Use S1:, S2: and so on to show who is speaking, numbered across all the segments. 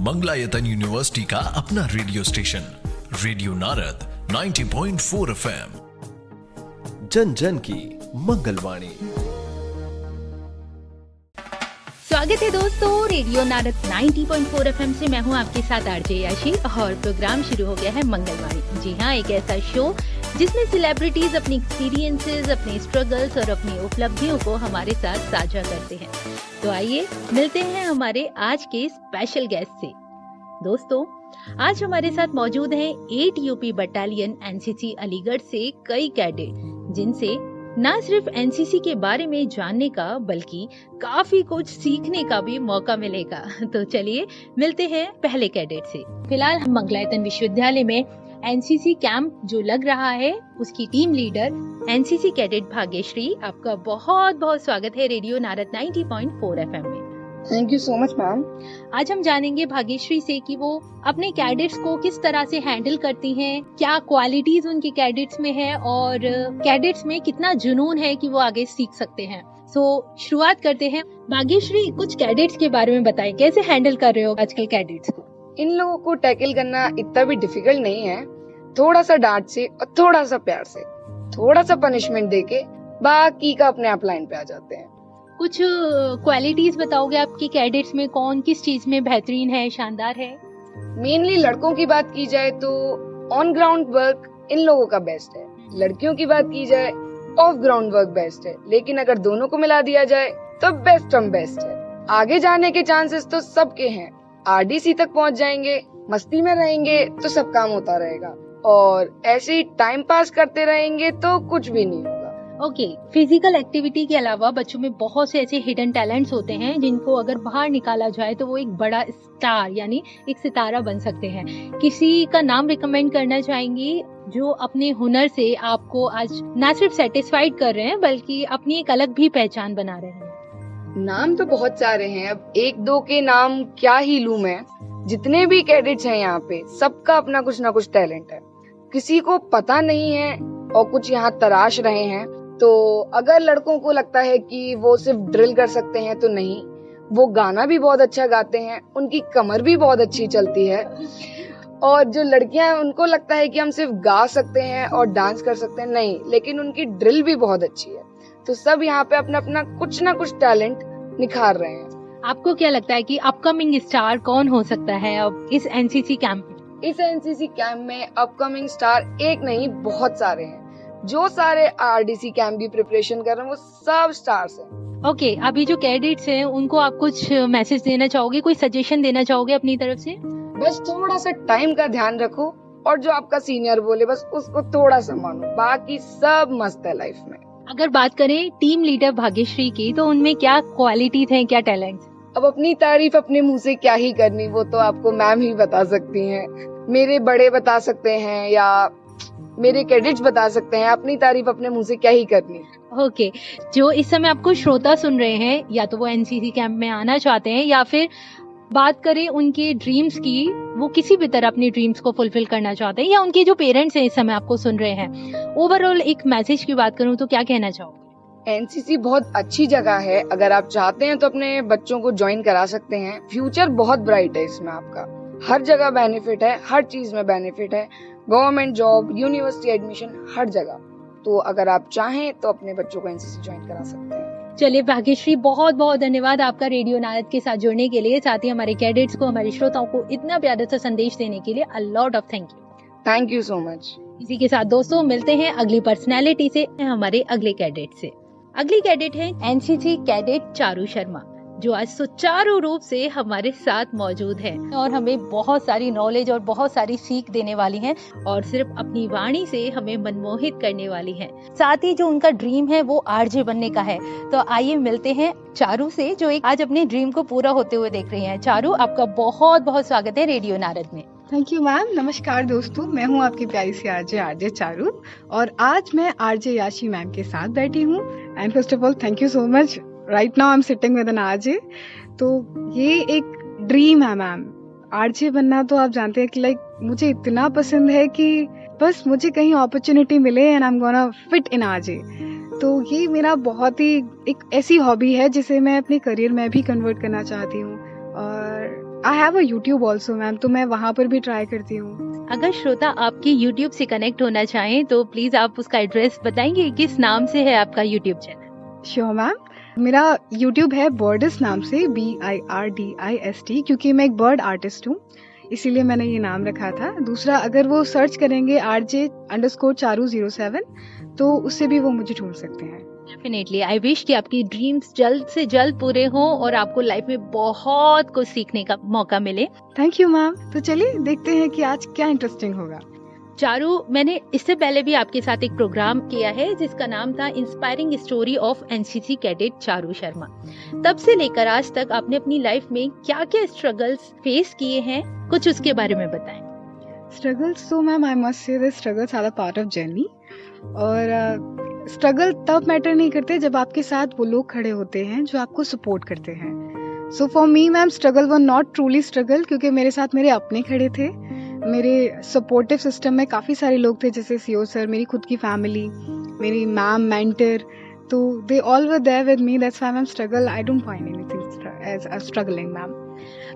S1: Mangalayatan university का अपना radio station radio Narad 90.4 FM, जन जन की मंगलवाणी।
S2: स्वागत है दोस्तों रेडियो नारद 90.4 FM से। मैं हूं आपके साथ आरजे याशी और प्रोग्राम शुरू हो गया है मंगलवाणी। जी हाँ, एक ऐसा शो जिसमें सेलिब्रिटीज अपनी एक्सपीरियंसेस, अपने स्ट्रगल्स और अपनी उपलब्धियों को हमारे साथ साझा करते हैं। तो आइए मिलते हैं हमारे आज के स्पेशल गेस्ट से। दोस्तों, आज हमारे साथ मौजूद हैं 8 यूपी बटालियन एनसीसी अलीगढ़ से कई कैडेट, जिनसे न सिर्फ एनसीसी के बारे में जानने का बल्कि काफी कुछ सीखने का भी मौका मिलेगा। तो चलिए मिलते हैं पहले कैडेट से। फिलहाल हम मंगलायतन विश्वविद्यालय में एनसीसी कैंप जो लग रहा है उसकी team leader NCC cadet Bhagyashree, आपका बहुत बहुत स्वागत है रेडियो नारद 90.4 FM में।
S3: Thank you so much ma'am.
S2: आज हम जानेंगे भाग्यश्री से कि वो अपने कैडेट्स को किस तरह से हैंडल करती हैं, क्या क्वालिटीज उनके कैडेट्स में है और कैडेट्स में कितना जुनून है कि वो आगे सीख सकते हैं। शुरुआत करते हैं। भाग्यश्री, कुछ कैडेट्स के बारे में बताएं, कैसे हैंडल कर रहे हो आजकल कैडेट्स को?
S3: इन लोगों को टैकल करना इतना भी डिफिकल्ट नहीं है। थोड़ा सा डांट से और थोड़ा सा प्यार से, थोड़ा सा पनिशमेंट देके बाकी का अपने आप लाइन पे आ जाते हैं।
S2: कुछ क्वालिटीज बताओगे आपके कैडेट्स में, कौन किस चीज में बेहतरीन है, शानदार है?
S3: मेनली लड़कों की बात की जाए तो ऑन ग्राउंड वर्क इन लोगों का बेस्ट है, लड़कियों की बात की जाए ऑफ ग्राउंड वर्क बेस्ट है, लेकिन अगर दोनों को मिला दिया जाए तो बेस्ट ऑफ बेस्ट है। आगे जाने के चांसेस तो सबके हैं। आरडीसी तक पहुंच जाएंगे, मस्ती में रहेंगे तो सब काम होता रहेगा, और ऐसे ही टाइम पास करते रहेंगे तो कुछ भी नहीं होगा।
S2: ओके, फिजिकल एक्टिविटी के अलावा बच्चों में बहुत से ऐसे हिडन टैलेंट्स होते हैं जिनको अगर बाहर निकाला जाए तो वो एक बड़ा स्टार यानी एक सितारा बन सकते हैं। किसी का नाम रिकमेंड करना चाहेंगी जो अपने हुनर से आपको आज न सिर्फ सेटिस्फाइड कर रहे हैं बल्कि अपनी एक अलग भी पहचान बना रहे हैं?
S3: नाम तो बहुत सारे हैं, अब एक दो के नाम क्या ही लूं मैं। जितने भी कैडेट्स हैं यहाँ पे, सबका अपना कुछ ना कुछ टैलेंट है। किसी को पता नहीं है और कुछ यहाँ तराश रहे हैं। तो अगर लड़कों को लगता है कि वो सिर्फ ड्रिल कर सकते हैं तो नहीं, वो गाना भी बहुत अच्छा गाते हैं, उनकी कमर भी बहुत अच्छी चलती है। और जो लड़कियां हैं उनको लगता है कि हम सिर्फ गा सकते हैं और डांस कर सकते हैं, नहीं, लेकिन उनकी ड्रिल भी बहुत अच्छी है। तो सब यहाँ पे अपना अपना कुछ ना कुछ टैलेंट निखार रहे हैं।
S2: आपको क्या लगता है कि अपकमिंग स्टार कौन हो सकता है अब इस एनसीसी कैंप में?
S3: इस एनसीसी कैंप में अपकमिंग स्टार एक नहीं बहुत सारे हैं। जो सारे आरडीसी कैंप की प्रिपरेशन कर रहे हैं वो सब स्टार्स हैं।
S2: ओके, अभी जो कैडेट्स हैं उनको आप कुछ मैसेज देना चाहोगे, कोई सजेशन देना चाहोगे अपनी तरफ से?
S3: बस थोड़ा सा टाइम का ध्यान रखो और जो आपका सीनियर बोले बस उसको थोड़ा सा मानो, बाकी सब मस्त है लाइफ में।
S2: अगर बात करें टीम लीडर भाग्यश्री की, तो उनमें क्या क्वालिटीज हैं, क्या टैलेंट्स?
S3: अब अपनी तारीफ अपने मुंह से क्या ही करनी, वो तो आपको मैम ही बता सकती हैं, मेरे बड़े बता सकते हैं या मेरे कैडेट्स बता सकते हैं। अपनी तारीफ अपने मुंह से क्या ही करनी।
S2: ओके, जो इस समय आपको श्रोता सुन रहे हैं, या तो वो एनसीसी कैंप में आना चाहते हैं या फिर बात करें उनके ड्रीम्स की, वो किसी भी तरह अपनी ड्रीम्स को फुलफिल करना चाहते हैं, या उनके जो पेरेंट्स हैं इस समय आपको सुन रहे हैं, ओवरऑल एक मैसेज की बात करूं तो क्या कहना चाहोगे?
S3: एनसीसी बहुत अच्छी जगह है, अगर आप चाहते हैं तो अपने बच्चों को ज्वाइन करा सकते हैं। फ्यूचर बहुत ब्राइट है इसमें, आपका हर जगह बेनिफिट है, हर चीज में बेनिफिट है, गवर्नमेंट जॉब, यूनिवर्सिटी एडमिशन, हर जगह। तो अगर आप चाहें तो अपने बच्चों को एनसीसी ज्वाइन करा सकते हैं।
S2: चलिए भाग्यश्री, बहुत बहुत धन्यवाद आपका रेडियो नारद के साथ जुड़ने के लिए, साथ ही हमारे कैडेट्स को, हमारे श्रोताओं को इतना प्यारा सा संदेश देने के लिए। A lot of
S3: thank you so much.
S2: इसी के साथ दोस्तों मिलते हैं अगली पर्सनैलिटी से, हमारे अगले कैडेट से। अगली कैडेट है एनसीसी कैडेट चारू शर्मा, जो आज सुचारू रूप से हमारे साथ मौजूद है और हमें बहुत सारी नॉलेज और बहुत सारी सीख देने वाली हैं और सिर्फ अपनी वाणी से हमें मनमोहित करने वाली हैं। साथ ही जो उनका ड्रीम है वो आरजे बनने का है। तो आइए मिलते हैं चारू से, जो एक आज अपने ड्रीम को पूरा होते हुए देख रही हैं। चारू, आपका बहुत बहुत स्वागत है रेडियो नारद में।
S4: Thank you ma'am. नमस्कार दोस्तों, मैं हूँ आपकी प्यारी सी आरजे चारू, और आज मैं आरजे याशी मैम के साथ बैठी हूँ। And first of all thank you so much. Right now I am sitting with an RJ. तो ये एक ड्रीम है मैम, आरजे बनना। तो आप जानते हैं कि लाइक मुझे इतना पसंद है कि बस मुझे कहीं अपॉर्चुनिटी मिले and I am gonna fit in RJ. तो ये मेरा बहुत ही एक ऐसी हॉबी है जिसे मैं अपने करियर में भी कन्वर्ट करना चाहती हूँ। और I have a YouTube also ma'am, तो मैं वहाँ पर भी ट्राई करती हूँ।
S2: अगर श्रोता आपकी YouTube से कनेक्ट होना चाहें तो प्लीज आप उसका एड्रेस बताएंगे, किस नाम से है आपका YouTube चैनल?
S4: श्योर मैम, मेरा YouTube है बर्डिस नाम से, BIRDIST, क्योंकि मैं एक बर्ड आर्टिस्ट हूँ, इसीलिए मैंने ये नाम रखा था। दूसरा, अगर वो सर्च करेंगे RJ_Charu07 तो उससे भी वो मुझे ढूंढ सकते हैं।
S2: डेफिनेटली आई विश कि आपकी ड्रीम्स जल्द से जल्द पूरे हों और आपको लाइफ में बहुत कुछ सीखने का मौका मिले।
S4: Thank you ma'am. तो चलिए देखते हैं कि आज क्या इंटरेस्टिंग होगा।
S2: चारू, मैंने इससे पहले भी आपके साथ एक प्रोग्राम किया है जिसका नाम था inspiring story of NCC cadet Charu Sharma. तब से लेकर आज तक आपने अपनी लाइफ में क्या क्या स्ट्रगल्स फेस किए हैं, कुछ उसके बारे में बताएं।
S4: स्ट्रगल्स तो ma'am I must say struggles are a part of journey, और स्ट्रगल तब मैटर नहीं करते जब आपके साथ वो लोग खड़े होते हैं जो आपको सपोर्ट करते हैं। So for me ma'am struggle were not truly struggle, क्योंकि मेरे साथ मेरे अपने खड़े थे। मेरे सपोर्टिव सिस्टम में काफ़ी सारे लोग थे, जैसे सीओ सर, मेरी खुद की फैमिली, मेरी मैम, मेंटर, तो they all were there with me. That's why ma'am struggle I don't find anything as a struggling ma'am.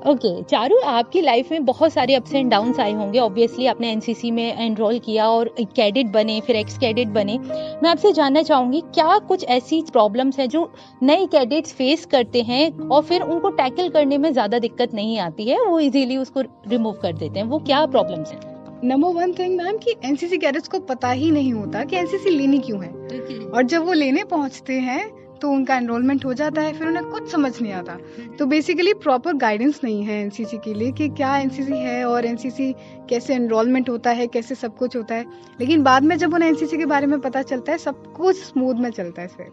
S2: Okay Charu, आपकी लाइफ में बहुत सारे अप्स एंड डाउन्स आए होंगे। ऑब्वियसली आपने एनसीसी में एनरोल किया और कैडेट बने, फिर एक्स कैडेट बने। मैं आपसे जानना चाहूंगी, क्या कुछ ऐसी प्रॉब्लम्स हैं जो नए कैडेट्स फेस करते हैं और फिर उनको टैकल करने में ज्यादा दिक्कत नहीं आती है, वो इजीली उसको रिमूव कर देते हैं? वो क्या प्रॉब्लम्स हैं?
S4: नंबर वन थिंग मैम कि एनसीसी कैडेट्स को पता ही नहीं होता कि एनसीसी लेनी क्यों है। और जब वो लेने पहुंचते हैं तो उनका एनरोलमेंट हो जाता है, फिर उन्हें कुछ समझ नहीं आता। तो बेसिकली प्रॉपर गाइडेंस नहीं है एनसीसी के लिए कि क्या एनसीसी है और एनसीसी कैसे एनरोलमेंट होता है, कैसे सब कुछ होता है। लेकिन बाद में जब उन्हें एनसीसी के बारे में पता चलता है, सब कुछ स्मूथ में चलता है। फिर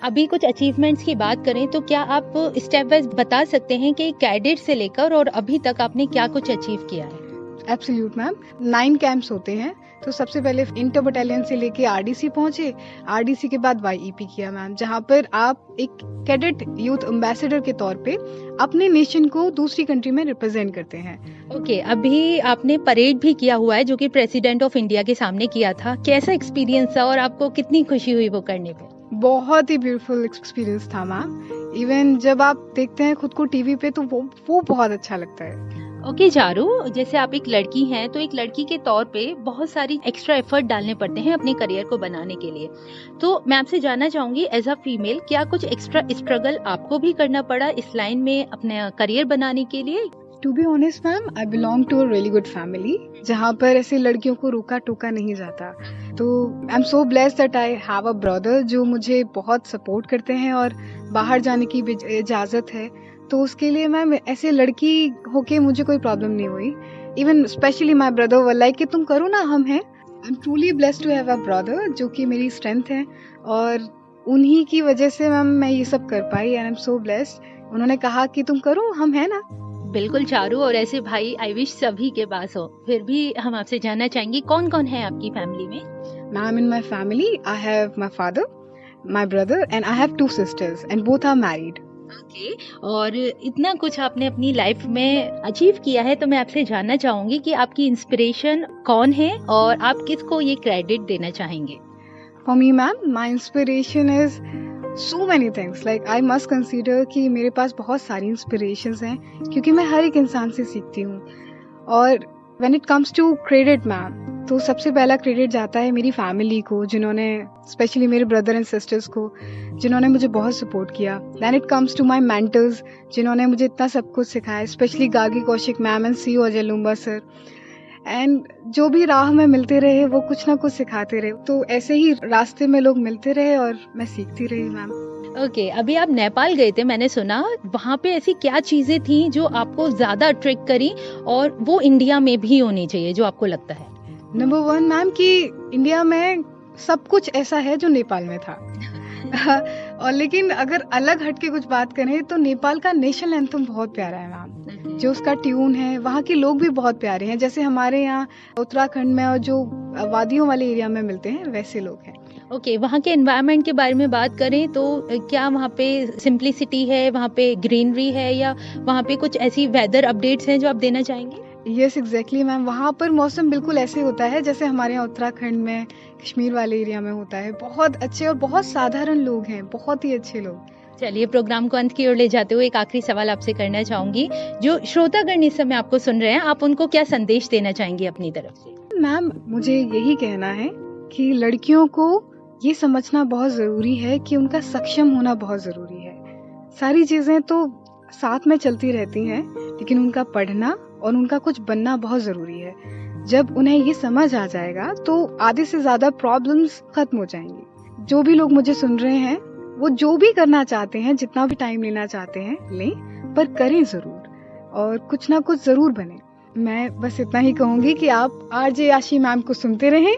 S2: अभी कुछ अचीवमेंट्स की बात करें तो क्या आप स्टेप वाइज बता सकते हैं कि कैडेट से लेकर और अभी तक आपने क्या कुछ अचीव किया है?
S4: एब्सोल्यूट मैम, 9 कैंप्स होते हैं। तो सबसे पहले इंटर बटालियन से लेके आरडीसी पहुंचे, आरडीसी के बाद वाईईपी किया मैम, जहां पर आप एक कैडेट यूथ एम्बेसडर के तौर पे अपने नेशन को दूसरी कंट्री में रिप्रेजेंट करते हैं।
S2: ओके, अभी आपने परेड भी किया हुआ है जो कि प्रेसिडेंट ऑफ इंडिया के सामने किया था। कैसा एक्सपीरियंस था और आपको कितनी खुशी हुई वो करने पे?
S4: बहुत ही ब्यूटीफुल एक्सपीरियंस था मैम। इवन जब आप देखते हैं खुद को टीवी पे तो वो बहुत अच्छा लगता है।
S2: ओके चारू, जैसे आप एक लड़की हैं तो एक लड़की के तौर पे बहुत सारी एक्स्ट्रा एफर्ट डालने पड़ते हैं अपने करियर को बनाने के लिए। तो मैं आपसे जानना चाहूंगी, एज अ फीमेल क्या कुछ एक्स्ट्रा स्ट्रगल आपको भी करना पड़ा इस लाइन में अपने करियर बनाने के लिए?
S4: To be honest ma'am, I belong to a really good family जहाँ पर ऐसे लड़कियों को रोका टोका नहीं जाता। तो आई am so blessed that I have a brother जो मुझे बहुत सपोर्ट करते हैं और बाहर जाने की भी इजाज़त है। तो उसके लिए मैम ऐसे लड़की होके मुझे कोई प्रॉब्लम नहीं हुई। Even specially my brother were like कि तुम करो ना, हम हैं। I am truly blessed to have a brother जो कि मेरी स्ट्रेंथ है, और उन्हीं की वजह से मैम मैं ये सब कर पाई। And I am so blessed. उन्होंने कहा कि तुम करो, हम हैं ना।
S2: बिल्कुल चारू, और ऐसे भाई आई विश सभी के पास हो। फिर भी हम आपसे जानना चाहेंगे, कौन कौन है आपकी फैमिली में?
S4: Ma'am in my family I have my father, my brother and I have 2 sisters and both are married.
S2: Okay, और इतना कुछ आपने अपनी लाइफ में अचीव किया है, तो मैं आपसे जानना चाहूंगी कि आपकी इंस्पिरेशन कौन है और आप किसको ये क्रेडिट देना चाहेंगे?
S4: For me ma'am my inspiration is so many things. Like I must consider कि मेरे पास बहुत सारी इंस्पिरेशंस हैं, क्योंकि मैं हर एक इंसान से सीखती हूँ। और when it comes to credit ma'am, तो सबसे पहला क्रेडिट जाता है मेरी फैमिली को, जिन्होंने स्पेशली मेरे ब्रदर एंड सिस्टर्स को, जिन्होंने मुझे बहुत सपोर्ट किया। Then it comes to my mentors, जिन्होंने मुझे इतना सब कुछ सिखाया, specially Gagi Kaushik ma'am and CO Ajay Lumba sir. And जो भी राह में मिलते रहे वो कुछ ना कुछ सिखाते रहे। तो ऐसे ही रास्ते में लोग मिलते रहे और मैं सीखती रही मैम।
S2: ओके, अभी आप नेपाल गए थे, मैंने सुना। वहाँ पे ऐसी क्या चीजें थी जो आपको ज्यादा अट्रैक्ट करी और वो इंडिया में भी होनी चाहिए, जो आपको लगता है?
S4: नंबर 1 मैम कि इंडिया में सब कुछ ऐसा है जो नेपाल में था। और लेकिन अगर अलग हट के कुछ बात करें तो नेपाल का नेशनल एंथम बहुत प्यारा है मैम। जो उसका ट्यून है, वहाँ के लोग भी बहुत प्यारे हैं, जैसे हमारे यहाँ उत्तराखंड में और जो वादियों वाले एरिया में मिलते हैं वैसे लोग हैं।
S2: ओके, वहाँ के एनवायरनमेंट के बारे में बात करें तो क्या वहाँ पे सिंप्लिसिटी है, वहाँ पे ग्रीनरी है, या वहाँ पे कुछ ऐसी वेदर अपडेट्स हैं जो आप देना चाहेंगे?
S4: यस एग्जैक्टली मैम, वहाँ पर मौसम बिल्कुल ऐसे होता है जैसे हमारे यहाँ उत्तराखंड में, कश्मीर वाले एरिया में होता है। बहुत अच्छे और बहुत साधारण लोग हैं, बहुत ही अच्छे लोग।
S2: चलिए, प्रोग्राम को अंत की ओर ले जाते हुए एक आखिरी सवाल आपसे करना चाहूंगी। जो श्रोतागण इस समय आपको सुन रहे हैं, आप उनको क्या संदेश देना चाहेंगी अपनी तरफ से?
S4: मैम, मुझे यही कहना है कि लड़कियों को ये समझना बहुत ज़रूरी है कि उनका सक्षम होना बहुत ज़रूरी है। सारी चीज़ें तो साथ में चलती रहती हैं, लेकिन उनका पढ़ना और उनका कुछ बनना बहुत ज़रूरी है। जब उन्हें ये समझ आ जाएगा तो आधे से ज़्यादा प्रॉब्लम्स खत्म हो जाएंगी। जो भी लोग मुझे सुन रहे हैं, वो जो भी करना चाहते हैं, जितना भी टाइम लेना चाहते हैं लें, पर करें ज़रूर और कुछ ना कुछ ज़रूर बने। मैं बस इतना ही कहूँगी कि आप आरजे याशी मैम को सुनते रहें।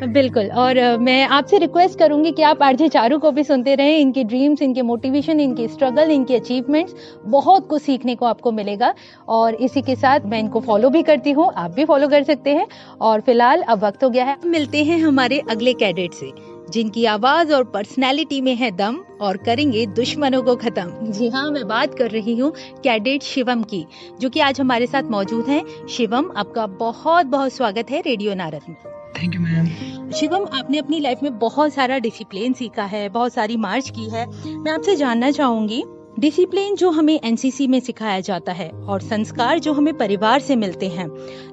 S2: बिल्कुल, और मैं आपसे रिक्वेस्ट करूंगी कि आप आरजे चारू को भी सुनते रहें। इनके ड्रीम्स, इनके मोटिवेशन, इनके स्ट्रगल, इनके अचीवमेंट्स, बहुत कुछ सीखने को आपको मिलेगा। और इसी के साथ मैं इनको फॉलो भी करती हूँ, आप भी फॉलो कर सकते हैं। और फिलहाल अब वक्त हो गया है, मिलते हैं हमारे अगले कैडेट से, जिनकी आवाज और पर्सनैलिटी में है दम और करेंगे दुश्मनों को खत्म। जी हाँ, मैं बात कर रही हूँ कैडेट शिवम की, जो कि आज हमारे साथ मौजूद हैं। शिवम, आपका बहुत बहुत स्वागत है रेडियो नारद में।
S5: Thank you ma'am.
S2: शिवम, आपने अपनी लाइफ में बहुत सारा डिसिप्लिन सीखा है, बहुत सारी मार्च की है। मैं आपसे जानना चाहूंगी, डिसिप्लिन जो हमें एनसीसी में सिखाया जाता है और संस्कार जो हमें परिवार से मिलते हैं,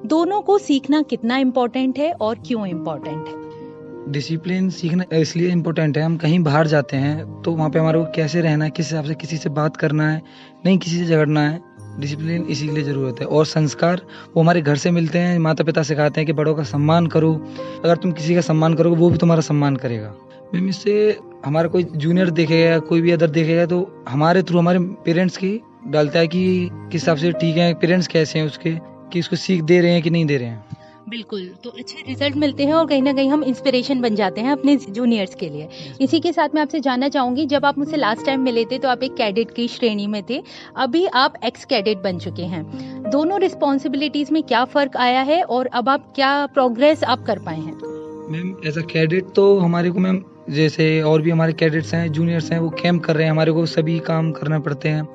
S2: दोनों को सीखना कितना इम्पोर्टेंट है और क्यों इम्पोर्टेंट है?
S5: डिसिप्लिन सीखना इसलिए इम्पोर्टेंट है, हम कहीं बाहर जाते हैं तो वहाँ पे हमारे को कैसे रहना है, किस हिसाब से किसी से बात करना है, नहीं किसी से झगड़ना है। डिसिप्लिन इसीलिए ज़रूरत है। और संस्कार वो हमारे घर से मिलते हैं, माता पिता सिखाते हैं कि बड़ों का सम्मान करो। अगर तुम किसी का सम्मान करोगे, वो भी तुम्हारा सम्मान करेगा। मैम, इससे हमारा कोई जूनियर देखेगा, कोई भी अदर देखेगा, तो हमारे थ्रू हमारे पेरेंट्स की डालता है कि किस हिसाब से ठीक है, पेरेंट्स कैसे हैं उसके, कि उसको सीख दे रहे हैं कि नहीं दे रहे हैं।
S2: बिल्कुल, तो अच्छे रिजल्ट मिलते हैं और कहीं ना कहीं हम इंस्पिरेशन बन जाते हैं अपने जूनियर्स के लिए। इसी के साथ मैं आपसे जानना चाहूंगी, जब आप मुझसे लास्ट टाइम मिले थे तो आप एक कैडेट की श्रेणी में थे, अभी आप एक्स कैडेट बन चुके हैं। दोनों रिस्पॉन्सिबिलिटीज में क्या फर्क आया है और अब आप क्या प्रोग्रेस आप कर पाए हैं?
S5: मैम, एज अ कैडेट तो हमारे को मैम, जैसे और भी हमारे कैडेट्स हैं, जूनियर्स हैं, वो कैंप कर रहे हैं, हमारे को सभी काम करना पड़ते हैं।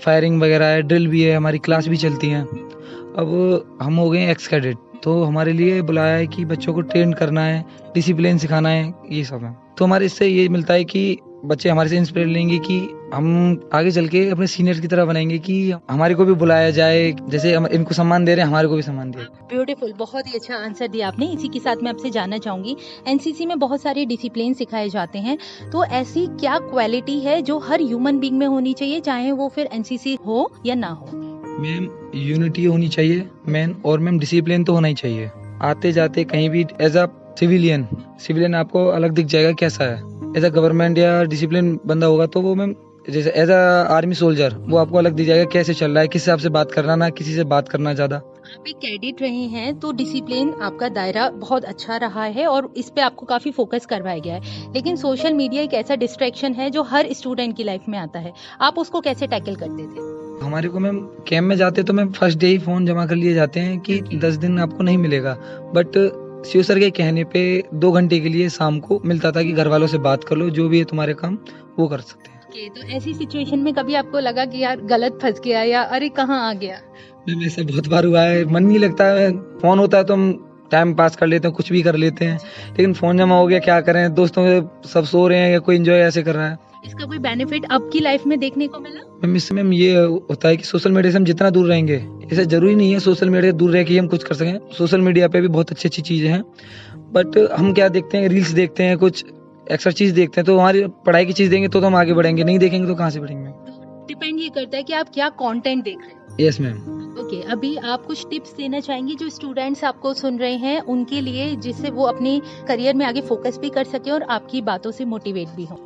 S5: फायरिंग वगैरह है, ड्रिल भी है, हमारी क्लास भी चलती है। अब हम हो गए एक्स कैडेट, तो हमारे लिए बुलाया है कि बच्चों को ट्रेन करना है, डिसिप्लिन सिखाना है, ये सब है। तो हमारे इससे ये मिलता है कि बच्चे हमारे से इंस्पिरेशन लेंगे कि हम आगे चल के अपने सीनियर की तरह बनेंगे, कि हमारे को भी बुलाया जाए, जैसे हम इनको सम्मान दे रहे हैं, हमारे को भी सम्मान दिया।
S2: ब्यूटीफुल, बहुत ही अच्छा आंसर दिया आपने। इसी के साथ मैं आपसे जानना चाहूंगी, एनसीसी में बहुत सारे डिसिप्लिन सिखाए जाते हैं, तो ऐसी क्या क्वालिटी है जो हर ह्यूमन बीइंग में होनी चाहिए, चाहे वो फिर एनसीसी हो या ना हो?
S5: मैम, यूनिटी होनी चाहिए मैन, और मैम डिसिप्लिन तो होना ही चाहिए। आते जाते कहीं भी एज अ सिविलियन आपको अलग दिख जाएगा कैसा है। एज अ गवर्नमेंट या डिसिप्लिन बंदा होगा तो वो मैम जैसे एज अ आर्मी सोल्जर वो आपको अलग दिख जाएगा कैसे चल रहा है, किस हिसाब से बात करना, ना किसी से बात करना ज्यादा।
S2: आप एक कैडेट रहे हैं तो डिसिप्लिन आपका दायरा बहुत अच्छा रहा है और इस पे आपको काफी फोकस करवाया गया है, लेकिन सोशल मीडिया एक ऐसा डिस्ट्रैक्शन है जो हर स्टूडेंट की लाइफ में आता है। आप उसको कैसे टैकल करते थे?
S5: हमारे को मैम कैंप में जाते तो मैम फर्स्ट डे ही फोन जमा कर लिए जाते हैं कि 10 दिन आपको नहीं मिलेगा, बट शिव सर के कहने पे 2 घंटे के लिए शाम को मिलता था कि घर वालों से बात कर लो, जो भी है तुम्हारे काम वो कर सकते हैं।
S2: तो ऐसी सिचुएशन में कभी आपको लगा कि यार गलत फंस गया या अरे कहाँ आ गया?
S5: मैम, ऐसा बहुत बार हुआ है, मन नहीं लगता है, फोन होता है तो हम टाइम पास कर लेते हैं, कुछ भी कर लेते हैं, लेकिन फोन जमा हो गया, क्या करें, दोस्तों के सब सो रहे हैं या कोई एंजॉय ऐसे कर रहा है।
S2: इसका कोई बेनिफिट आपकी लाइफ में देखने को मिला?
S5: मैम, इससे मैम ये होता है कि सोशल मीडिया से हम जितना दूर रहेंगे, ऐसा जरूरी नहीं है सोशल मीडिया से दूर रह के हम कुछ कर सकें। सोशल मीडिया पे भी बहुत अच्छी अच्छी चीजें हैं, बट हम क्या देखते हैं, रील्स देखते हैं, कुछ एक्स्ट्रा चीज देखते हैं, तो हमारी पढ़ाई की चीज देंगे तो हम आगे बढ़ेंगे, नहीं देखेंगे तो कहाँ से बढ़ेंगे।
S2: डिपेंड ये करता है कि आप क्या कंटेंट देख रहे हैं।
S5: Yes ma'am.
S2: ओके, अभी आप कुछ टिप्स देना चाहेंगे जो स्टूडेंट्स आपको सुन रहे हैं उनके लिए, जिससे वो अपने करियर में आगे फोकस भी कर सके और आपकी बातों से मोटिवेट भी हो?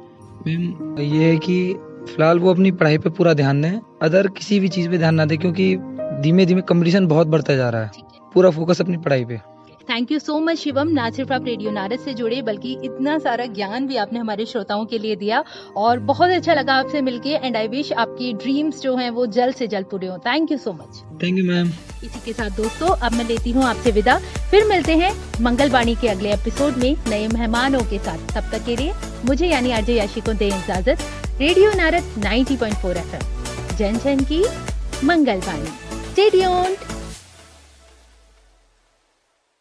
S5: मैम, ये है कि फिलहाल वो अपनी पढ़ाई पे पूरा ध्यान दें, अदर किसी भी चीज पे ध्यान ना दें, क्योंकि धीमे धीमे कंपटीशन बहुत बढ़ता जा रहा है। पूरा फोकस अपनी पढ़ाई पे।
S2: Thank you so much Shivam, ना सिर्फ आप रेडियो नारद से जुड़े बल्कि इतना सारा ज्ञान भी आपने हमारे श्रोताओं के लिए दिया और बहुत अच्छा लगा आपसे मिलके। एंड आई विश आपकी ड्रीम्स जो हैं वो जल्द से जल्द पूरे हों। Thank you so much.
S5: Thank you ma'am.
S2: इसी के साथ दोस्तों अब मैं लेती हूँ आपसे विदा, फिर मिलते हैं मंगलवाणी के अगले एपिसोड में नए मेहमानों के साथ। तब तक के लिए मुझे यानी आरजे याशी को दें इजाजत। रेडियो नारद 90.4 FM, जन जन की मंगलवाणी। Stay tuned.